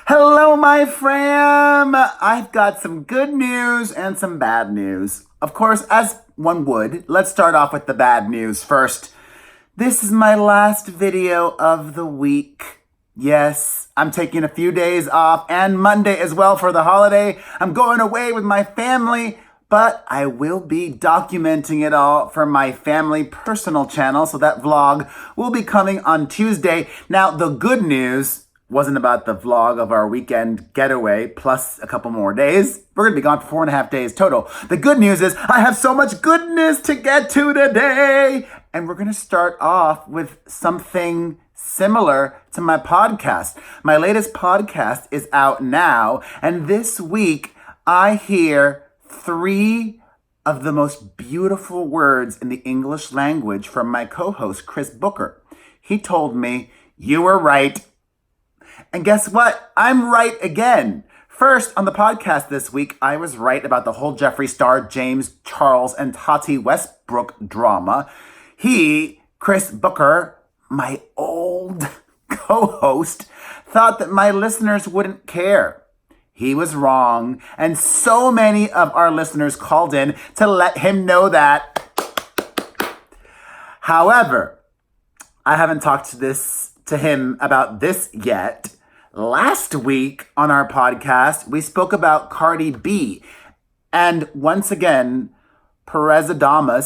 Hello, my fam! I've got some good news and some bad news. Of course, as one would, let's start off with the bad news first. This is my last video of the week. Yes, I'm taking a few days off and Monday as well for the holiday. I'm going away with my family, but I will be documenting it all for my family personal channel, so that vlog will be coming on Tuesday. Now, the good news wasn't about the vlog of our weekend getaway plus a couple more days. We're gonna be gone for 4.5 days total. The good news is I have so much goodness to get to today. And we're gonna start off with something similar to my podcast. My latest podcast is out now. And this week I hear 3 of the most beautiful words in the English language from my co-host, Chris Booker. He told me, "You were right." And guess what? I'm right again. First, on the podcast this week, I was right about the whole Jeffree Star, James Charles, and Tati Westbrook drama. He, Chris Booker, my old co-host, thought that my listeners wouldn't care. He was wrong, and so many of our listeners called in to let him know that. However, I haven't talked to him about this yet. Last week on our podcast, we spoke about CARDI B. And once again, Perez Hilton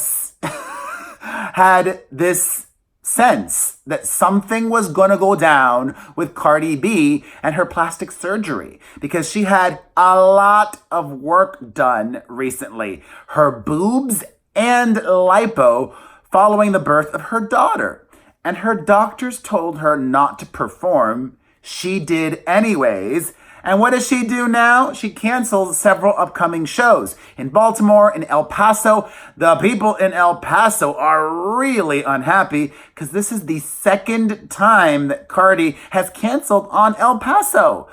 had this sense that something was going to go down with CARDI B and her plastic surgery because she had a lot of work done recently. Her boobs and lipo following the birth of her daughter. And her doctors told her not to perform. She did anyways. And what does she do now? She cancels several upcoming shows. In Baltimore, in El Paso. The people in El Paso are really unhappy because this is the second time that CARDI has canceled on El Paso.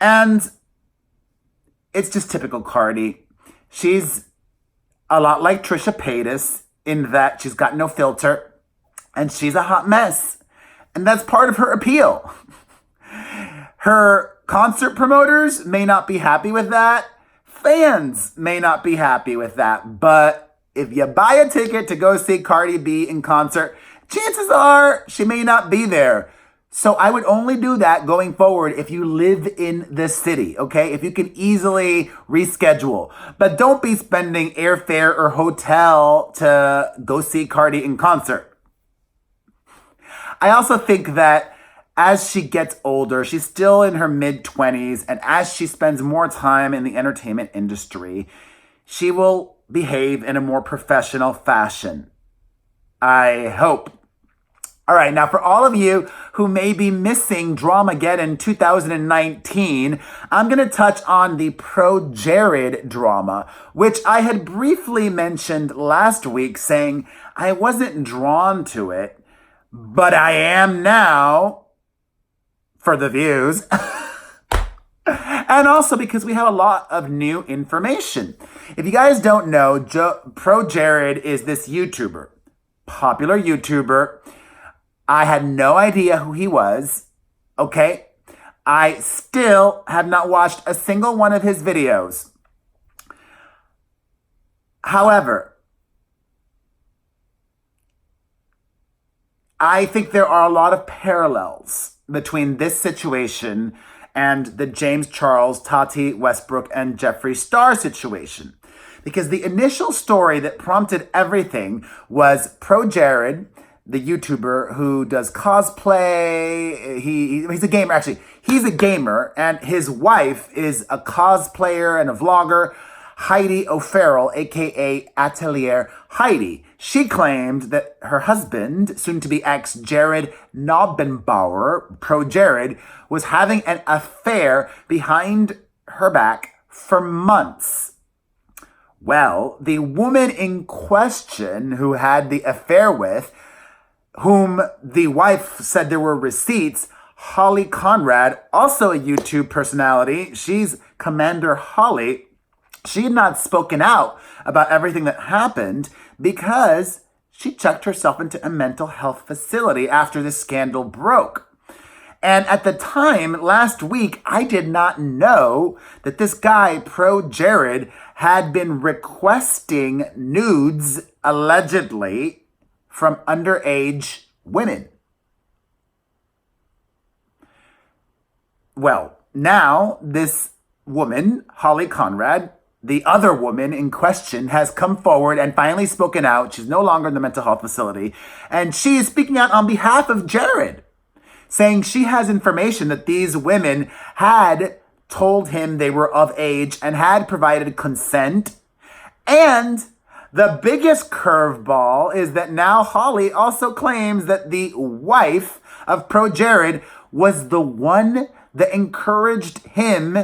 And it's just typical CARDI. She's a lot like Trisha Paytas in that she's got no filter. And she's a hot mess. And that's part of her appeal. Her concert promoters may not be happy with that. Fans may not be happy with that. But if you buy a ticket to go see CARDI B in concert, chances are she may not be there. So I would only do that going forward if you live in the city, okay? If you can easily reschedule. But don't be spending airfare or hotel to go see CARDI in concert. I also think that as she gets older, she's still in her mid-20s, and as she spends more time in the entertainment industry, she will behave in a more professional fashion. I hope. All right, now for all of you who may be missing Dramageddon 2019, I'm going to touch on the ProJared drama, which I had briefly mentioned last week, saying I wasn't drawn to it. But I am now for the views. And also because we have a lot of new information. If you guys don't know, ProJared is this YouTuber, popular YouTuber. I had no idea who he was, okay? I still have not watched a single one of his videos. However, I think there are a lot of parallels between this situation and the James Charles, Tati Westbrook, and Jeffree Star situation. Because the initial story that prompted everything was ProJared, the YouTuber who does cosplay. He's a gamer, actually. He's a gamer, and his wife is a cosplayer and a vlogger, Heidi O'Farrell, aka Atelier Heidi. She claimed that her husband, soon-to-be ex Jared Nobbenbauer, ProJared, was having an affair behind her back for months. Well, the woman in question who had the affair with, whom the wife said there were receipts, Holly Conrad, also a YouTube personality. She's Commander Holly. She had not spoken out about everything that happened because she checked herself into a mental health facility after this scandal broke. And at the time, last week, I did not know that this guy, ProJared, had been requesting nudes, allegedly, from underage women. Well, now this woman, Holly Conrad, the other woman in question, has come forward and finally spoken out. She's no longer in the mental health facility. And she is speaking out on behalf of Jared, saying she has information that these women had told him they were of age and had provided consent. And the biggest curveball is that now Holly also claims that the wife of ProJared was the one that encouraged him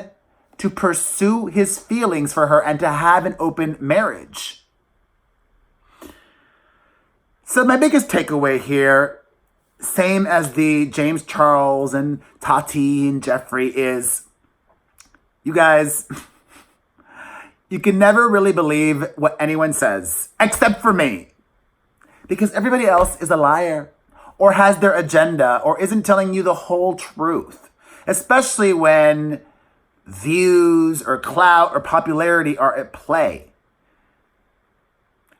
to pursue his feelings for her and to have an open marriage. So my biggest takeaway here, same as the James Charles and Tati and Jeffrey, is you guys, you can never really believe what anyone says, except for me. Because everybody else is a liar or has their agenda or isn't telling you the whole truth. Especially when views or clout or popularity are at play.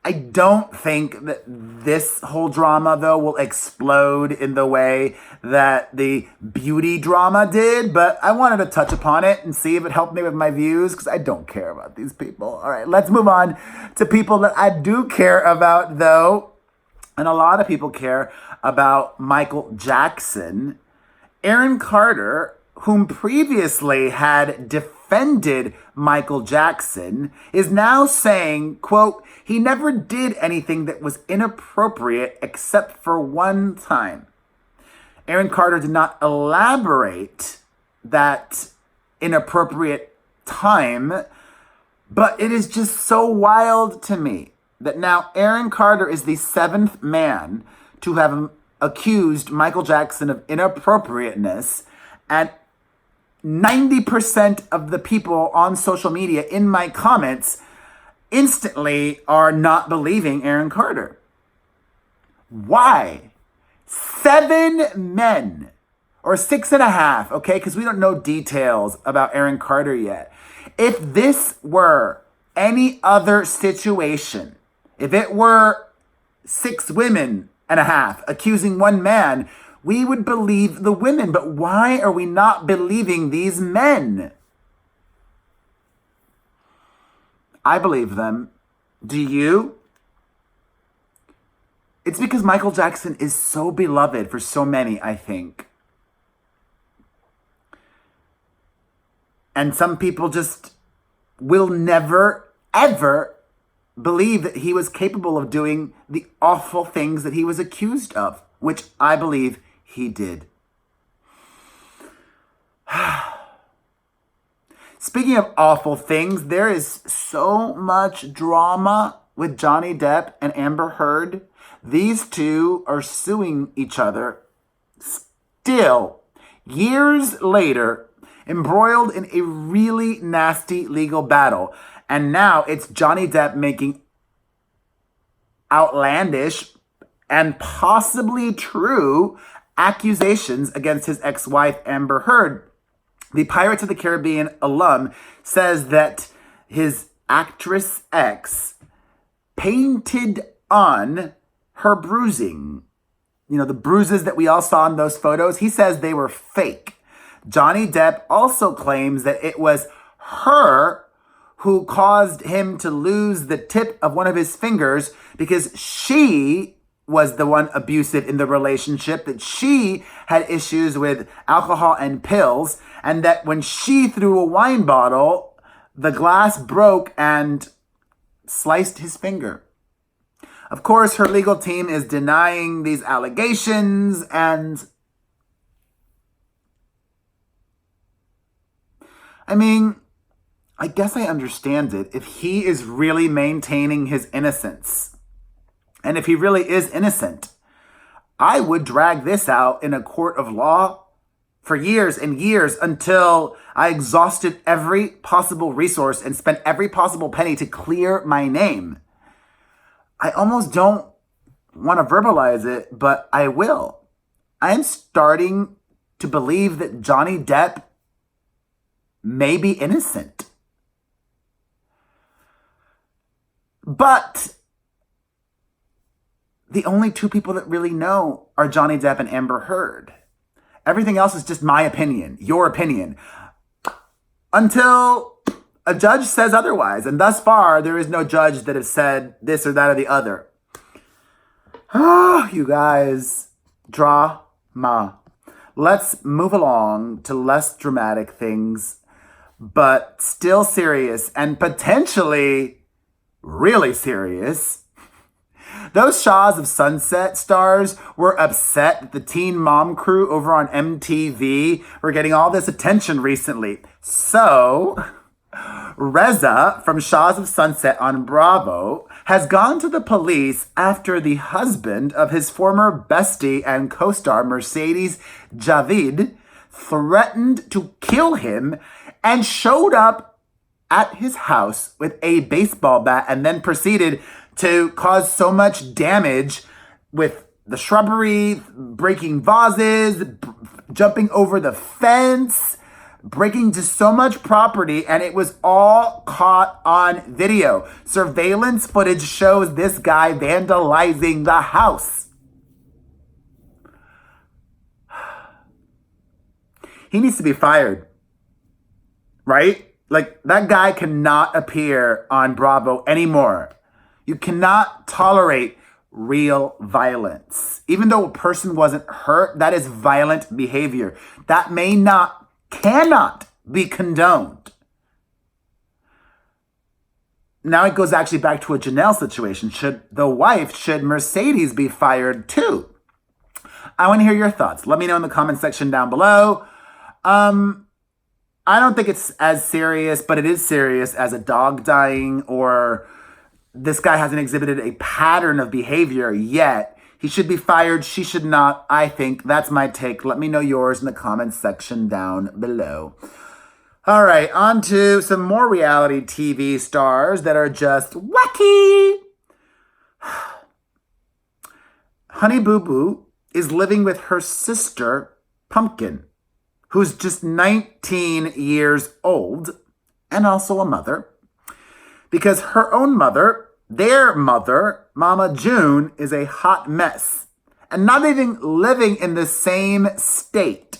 I don't think that this whole drama, though, will explode in the way that the beauty drama did, but I wanted to touch upon it and see if it helped me with my views, because I don't care about these people. All right, let's move on to people that I do care about, though, and a lot of people care about Michael Jackson. Aaron Carter, whom previously had defended Michael Jackson, is now saying, quote, he never did anything that was inappropriate except for one time. Aaron Carter did not elaborate that inappropriate time, but it is just so wild to me that now Aaron Carter is the seventh man to have accused Michael Jackson of inappropriateness, and 90% of the people on social media in my comments instantly are not believing Aaron Carter. Why? 7 men, or 6.5, okay? Because we don't know details about Aaron Carter yet. If this were any other situation, if it were 6 women and a half accusing one man, we would believe the women. But why are we not believing these men? I believe them. Do you? It's because Michael Jackson is so beloved for so many, I think. And some people just will never, ever believe that he was capable of doing the awful things that he was accused of, which I believe he did. Speaking of awful things, there is so much drama with Johnny Depp and Amber Heard. These two are suing each other still, years later, embroiled in a really nasty legal battle. And now it's Johnny Depp making outlandish and possibly true accusations against his ex-wife, Amber Heard. The Pirates of the Caribbean alum says that his actress ex painted on her bruising. You know, the bruises that we all saw in those photos. He says they were fake. Johnny Depp also claims that it was her who caused him to lose the tip of one of his fingers because she was the one abusive in the relationship, that she had issues with alcohol and pills, and that when she threw a wine bottle, the glass broke and sliced his finger. Of course, her legal team is denying these allegations, and I mean, I guess I understand it if he is really maintaining his innocence. And if he really is innocent, I would drag this out in a court of law for years and years until I exhausted every possible resource and spent every possible penny to clear my name. I almost don't want to verbalize it, but I will. I am starting to believe that Johnny Depp may be innocent. But the only two people that really know are Johnny Depp and Amber Heard. Everything else is just my opinion, your opinion, until a judge says otherwise. And thus far, there is no judge that has said this or that or the other. Oh, you guys, drama. Let's move along to less dramatic things, but still serious and potentially really serious. Those SHAHS of Sunset stars were upset that the Teen Mom crew over on MTV were getting all this attention recently. So Reza from SHAHS of Sunset on Bravo has gone to the police after the husband of his former bestie and co-star Mercedes Javid threatened to kill him and showed up at his house with a baseball bat and then proceeded to cause so much damage with the shrubbery, breaking vases, jumping over the fence, breaking into so much property, and it was all caught on video. Surveillance footage shows this guy vandalizing the house. He needs to be fired, right? Like, that guy cannot appear on Bravo anymore. You cannot tolerate real violence. Even though a person wasn't hurt, that is violent behavior. That cannot be condoned. Now it goes actually back to a Janelle situation. Should Mercedes be fired too? I want to hear your thoughts. Let me know in the comment section down below. I don't think it's as serious, but it is serious as a dog dying, or this guy hasn't exhibited a pattern of behavior yet. He should be fired. She should not, I think. That's my take. Let me know yours in the comments section down below. All right, on to some more reality TV stars that are just wacky. Honey Boo Boo is living with her sister, Pumpkin, who's just 19 years old and also a mother, because her own mother, their mother, Mama June, is a hot mess and not even living in the same state,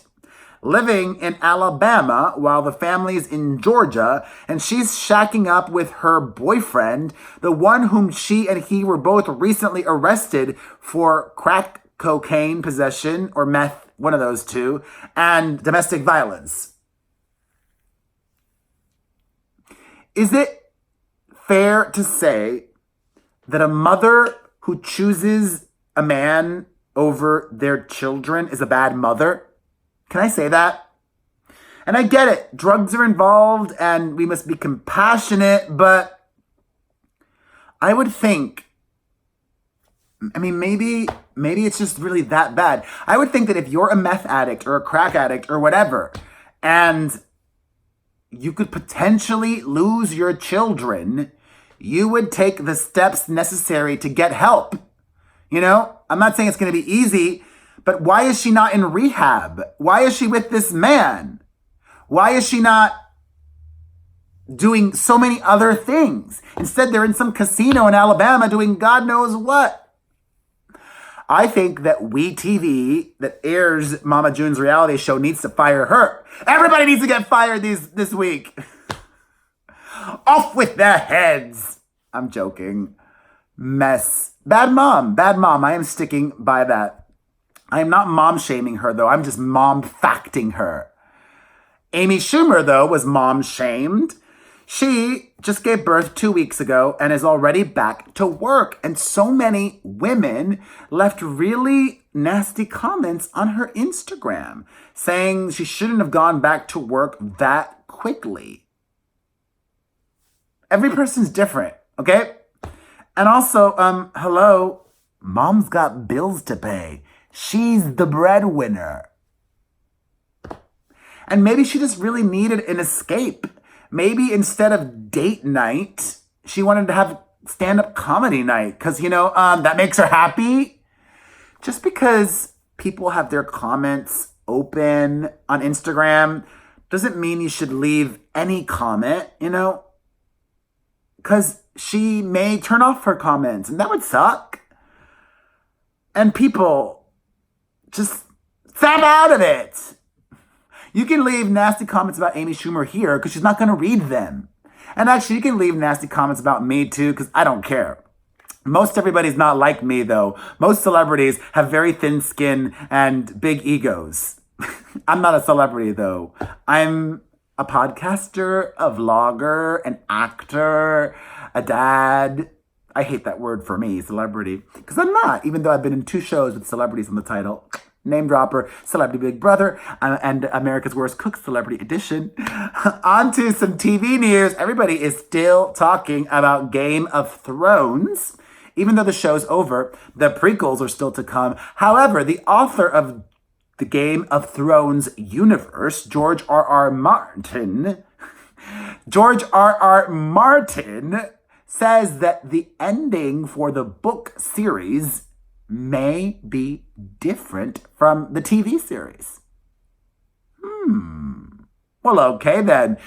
living in Alabama while the family's in Georgia, and she's shacking up with her boyfriend, the one whom she and he were both recently arrested for crack cocaine possession or meth, one of those two, and domestic violence. Is it fair to say that a mother who chooses a man over their children is a bad mother? Can I say that? And I get it. Drugs are involved and we must be compassionate, but I would think, maybe it's just really that bad. I would think that if you're a meth addict or a crack addict or whatever, and you could potentially lose your children, you would take the steps necessary to get help. You know, I'm not saying it's going to be easy, but why is she not in rehab? Why is she with this man? Why is she not doing so many other things? Instead, they're in some casino in Alabama doing God knows what. I think that WeTV, that airs Mama June's reality show, needs to fire her. Everybody needs to get fired this week. Off with their heads. I'm joking. Mess. Bad mom. I am sticking by that. I am not mom shaming her, though. I'm just mom facting her. Amy Schumer, though, was mom shamed. She just gave birth 2 weeks ago and is already back to work. And so many women left really nasty comments on her Instagram saying she shouldn't have gone back to work that quickly. Every person's different, okay? And also, hello, mom's got bills to pay. She's the breadwinner. And maybe she just really needed an escape. Maybe instead of date night, she wanted to have stand-up comedy night because, that makes her happy. Just because people have their comments open on Instagram doesn't mean you should leave any comment, because she may turn off her comments, and that would suck. And people, just step out of it. You can leave nasty comments about Amy Schumer here because she's not going to read them. And actually, you can leave nasty comments about me too because I don't care. Most everybody's not like me, though. Most celebrities have very thin skin and big egos. I'm not a celebrity, though. I'm a podcaster, a vlogger, an actor, a dad. I hate that word for me, celebrity, because I'm not, even though I've been in 2 shows with celebrities on the title. Name dropper, Celebrity Big Brother, and America's Worst Cook Celebrity Edition. On to some TV news. Everybody is still talking about Game of Thrones. Even though the show's over, the prequels are still to come. However, the author of the Game of Thrones universe, George R.R. Martin, says that the ending for the book series may be different from the TV series. Well, okay then.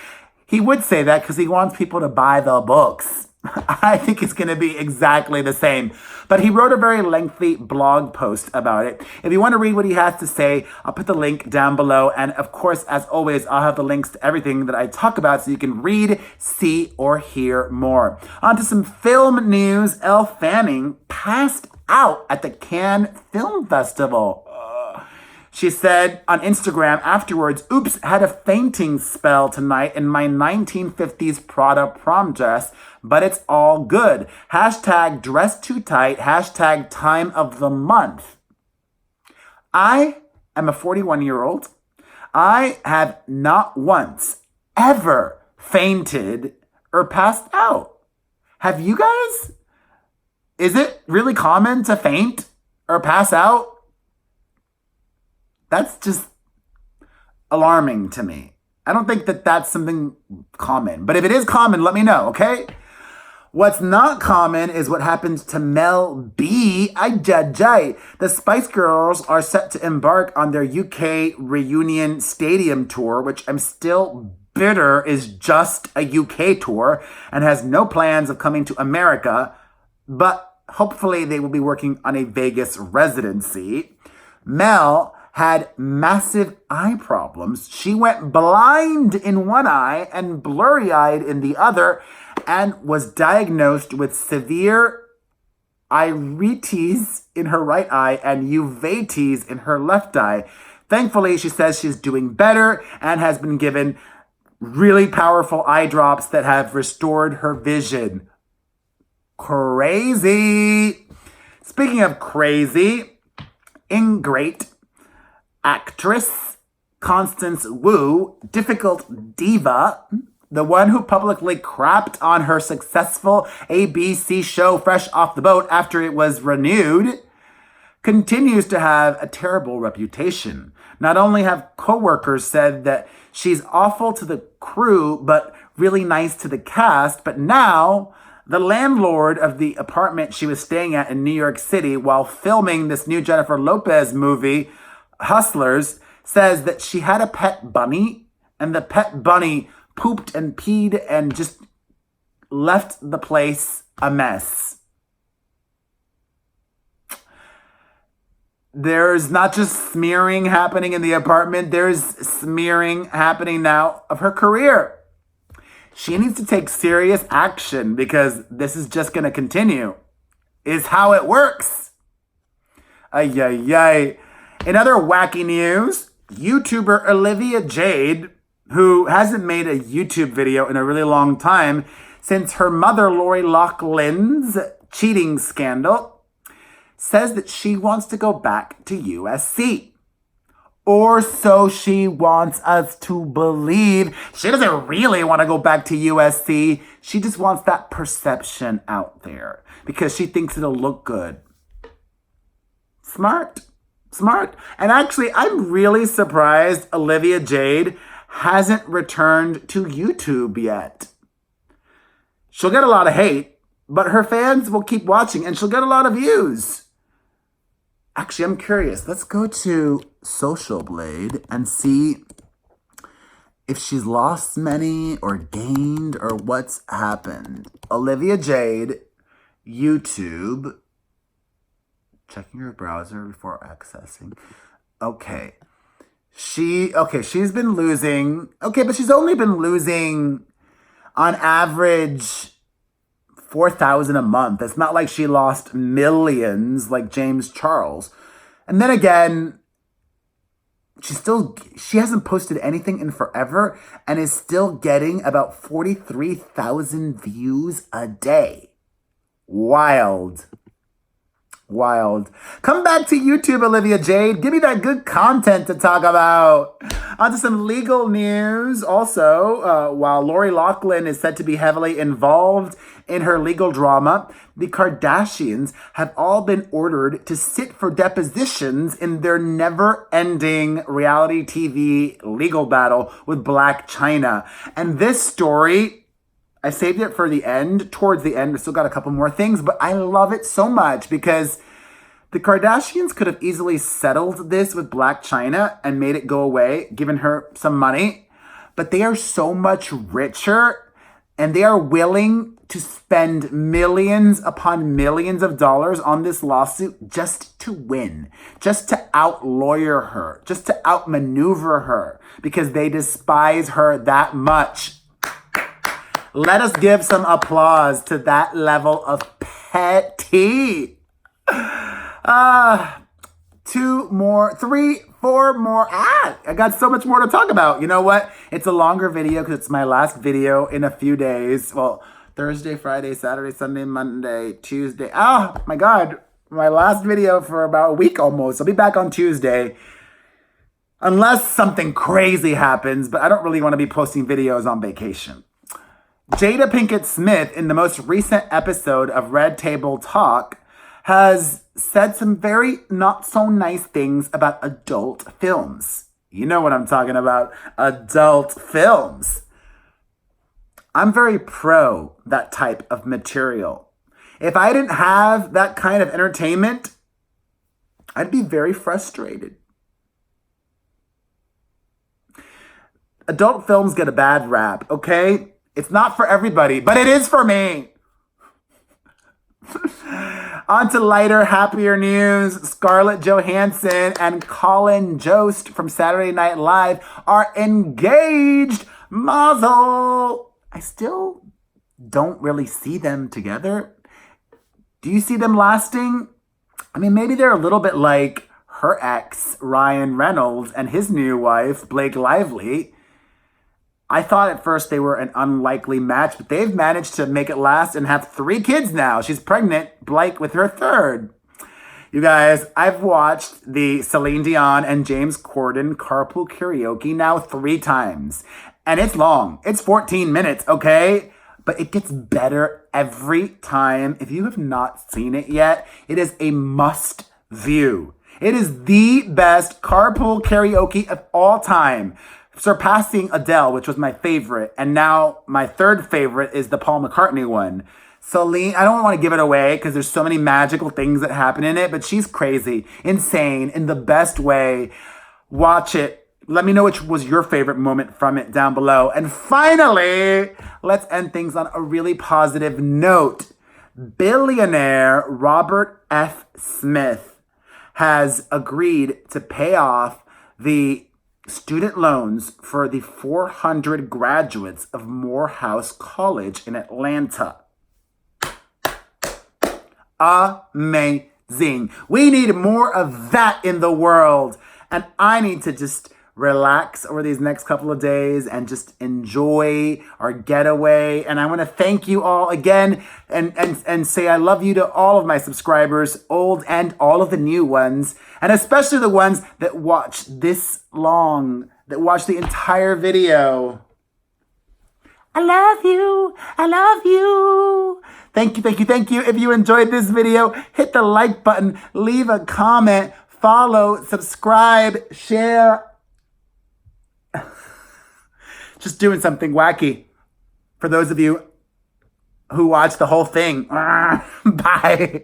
He would say that because he wants people to buy the books. I think it's going to be exactly the same. But he wrote a very lengthy blog post about it. If you want to read what he has to say, I'll put the link down below. And of course, as always, I'll have the links to everything that I talk about so you can read, see, or hear more. On to some film news. Elle Fanning passed out at the Cannes Film Festival. She said on Instagram afterwards, "Oops, had a fainting spell tonight in my 1950s Prada prom dress, but it's all good. Hashtag dress too tight. Hashtag time of the month." I am a 41-year-old. I have not once ever fainted or passed out. Have you guys? Is it really common to faint or pass out? That's just alarming to me. I don't think that that's something common. But if it is common, let me know, okay? What's not common is what happened to Mel B. The Spice Girls are set to embark on their UK reunion stadium tour, which I'm still bitter is just a UK tour and has no plans of coming to America. But hopefully they will be working on a Vegas residency. Mel had massive eye problems. She went blind in one eye and blurry-eyed in the other and was diagnosed with severe iritis in her right eye and uveitis in her left eye. Thankfully, she says she's doing better and has been given really powerful eye drops that have restored her vision. Crazy. Speaking of crazy, ingrate actress Constance Wu, difficult diva, the one who publicly crapped on her successful ABC show Fresh Off the Boat after it was renewed, continues to have a terrible reputation. Not only have coworkers said that she's awful to the crew, but really nice to the cast, but now the landlord of the apartment she was staying at in New York City while filming this new Jennifer Lopez movie, Hustlers, says that she had a pet bunny and the pet bunny pooped and peed and just left the place a mess. There's not just smearing happening in the apartment, there's smearing happening now of her career. She needs to take serious action because this is just going to continue. Is how it works. Ay, ay, ay. In other wacky news, YouTuber Olivia Jade, who hasn't made a YouTube video in a really long time since her mother Lori Loughlin's cheating scandal, says that she wants to go back to USC. Or so she wants us to believe. She doesn't really want to go back to USC. She just wants that perception out there because she thinks it'll look good. Smart. And actually, I'm really surprised Olivia Jade hasn't returned to YouTube yet. She'll get a lot of hate, but her fans will keep watching and she'll get a lot of views. Actually, I'm curious. Let's go to Social Blade and see if she's lost many or gained or what's happened. Olivia Jade, YouTube. Checking her browser before accessing. Okay. She's been losing. Okay, but she's only been losing on average 4,000 a month. It's not like she lost millions like James Charles. And then again, she hasn't posted anything in forever and is still getting about 43,000 views a day. Wild. Come back to YouTube, Olivia Jade. Give me that good content to talk about. On to some legal news. Also, while Lori Loughlin is said to be heavily involved in her legal drama, the Kardashians have all been ordered to sit for depositions in their never-ending reality TV legal battle with Blac Chyna. And this story, I saved it for the end, towards the end. I still got a couple more things, but I love it so much because the Kardashians could have easily settled this with Blac Chyna and made it go away, given her some money. But they are so much richer and they are willing to spend millions upon millions of dollars on this lawsuit just to win, just to out-lawyer her, just to outmaneuver her because they despise her that much. Let us give some applause to that level of petty. 2 more, 3, 4 more. I got so much more to talk about. You know what? It's a longer video because it's my last video in a few days. Well, Thursday, Friday, Saturday, Sunday, Monday, Tuesday. Oh my God. My last video for about a week almost. I'll be back on Tuesday. Unless something crazy happens, but I don't really want to be posting videos on vacation. JADA Pinkett Smith, in the most recent episode of Red Table Talk, has said some very not so nice things about adult films. You know what I'm talking about. Adult films. I'm very pro that type of material. If I didn't have that kind of entertainment, I'd be very frustrated. Adult films get a bad rap, okay? It's not for everybody, but it is for me. On to lighter, happier news. Scarlett Johansson and Colin Jost from Saturday Night Live are engaged. Mazel. I still don't really see them together. Do you see them lasting? I mean, maybe they're a little bit like her ex, Ryan Reynolds, and his new wife, Blake Lively. I thought at first they were an unlikely match, but they've managed to make it last and have 3 kids now. She's pregnant, Blake, with her 3rd. You guys, I've watched the Celine Dion and James Corden carpool karaoke now 3 times. And it's long. It's 14 minutes, okay? But it gets better every time. If you have not seen it yet, it is a must view. It is the best carpool karaoke of all time, surpassing Adele, which was my favorite. And now my 3rd favorite is the Paul McCartney one. Celine, I don't want to give it away because there's so many magical things that happen in it, but she's crazy, insane, in the best way. Watch it. Let me know which was your favorite moment from it down below. And finally, let's end things on a really positive note. Billionaire Robert F. Smith has agreed to pay off the student loans for the 400 graduates of Morehouse College in Atlanta. Amazing. We need more of that in the world. And I need to just relax over these next couple of days and just enjoy our getaway. And I want to thank you all again and say I love you to all of my subscribers, old and all of the new ones, and especially the ones that watch this long, that watch the entire video. I love you. I love you. Thank you, thank you, thank you. If you enjoyed this video, hit the like button, leave a comment, follow, subscribe, share. Just doing something wacky for those of you who watch the whole thing. Bye.